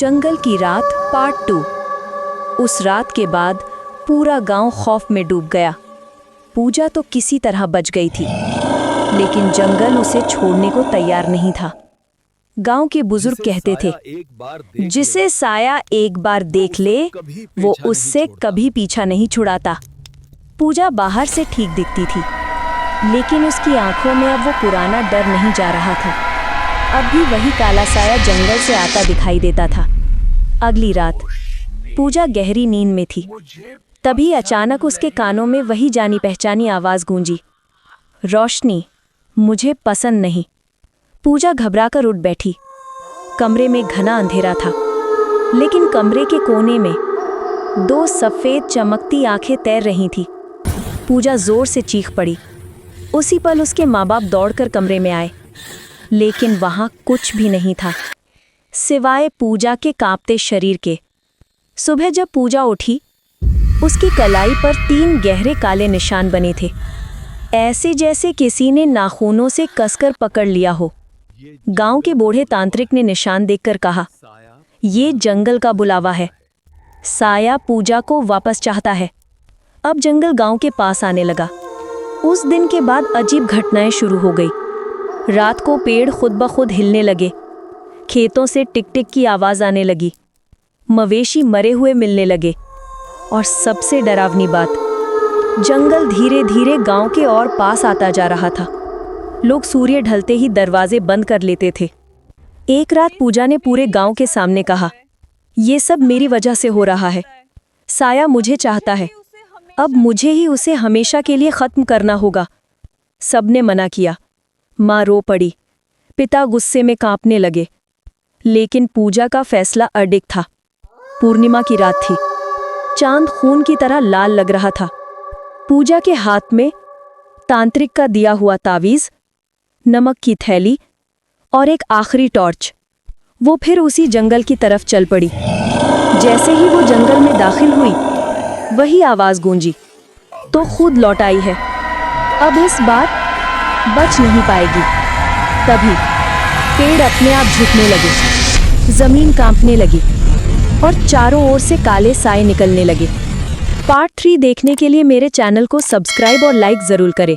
जंगल की रात पार्ट 2। उस रात के बाद पूरा गांव खौफ में डूब गया। पूजा तो किसी तरह बच गई थी, लेकिन जंगल उसे छोड़ने को तैयार नहीं था। गांव के बुजुर्ग कहते थे, जिसे साया एक बार देख ले वो उससे कभी पीछा नहीं छुड़ाता। पूजा बाहर से ठीक दिखती थी, लेकिन उसकी आंखों में अब वो पुराना डर नहीं जा रहा था। अब भी वही काला साया जंगल से आता दिखाई देता था। अगली रात पूजा गहरी नींद में थी, तभी अचानक उसके कानों में वही जानी पहचानी आवाज गूंजी, रोशनी मुझे पसंद नहीं। पूजा घबराकर उठ बैठी। कमरे में घना अंधेरा था, लेकिन कमरे के कोने में दो सफेद चमकती आंखें तैर रही थी। पूजा जोर से चीख पड़ी। उसी पल उसके माँ बाप दौड़कर कमरे में आए, लेकिन वहां कुछ भी नहीं था सिवाय पूजा के कांपते शरीर के। सुबह जब पूजा उठी, उसकी कलाई पर 3 गहरे काले निशान बने थे, ऐसे जैसे किसी ने नाखूनों से कसकर पकड़ लिया हो। गांव के बूढ़े तांत्रिक ने निशान देखकर कहा, ये जंगल का बुलावा है। साया पूजा को वापस चाहता है। अब जंगल गांव के पास आने लगा। उस दिन के बाद अजीब घटनाएं शुरू हो गई। रात को पेड़ खुद ब खुद हिलने लगे, खेतों से टिक टिक की आवाज आने लगी, मवेशी मरे हुए मिलने लगे, और सबसे डरावनी बात, जंगल धीरे धीरे गांव के और पास आता जा रहा था। लोग सूर्य ढलते ही दरवाजे बंद कर लेते थे। एक रात पूजा ने पूरे गांव के सामने कहा, ये सब मेरी वजह से हो रहा है। साया मुझे चाहता है, अब मुझे ही उसे हमेशा के लिए खत्म करना होगा। सबने मना किया। माँ रो पड़ी, पिता गुस्से में कांपने लगे, लेकिन पूजा का फैसला अडिग था। पूर्णिमा की रात थी, चांद खून की तरह लाल लग रहा था। पूजा के हाथ में तांत्रिक का दिया हुआ तावीज, नमक की थैली और एक आखिरी टॉर्च। वो फिर उसी जंगल की तरफ चल पड़ी। जैसे ही वो जंगल में दाखिल हुई, वही आवाज गूंजी, तो खुद लौट आई है। अब इस बार बच नहीं पाएगी। तभी पेड़ अपने आप झुकने लगे, जमीन कांपने लगी, और चारों ओर से काले साए निकलने लगे। पार्ट 3 देखने के लिए मेरे चैनल को सब्सक्राइब और लाइक जरूर करें।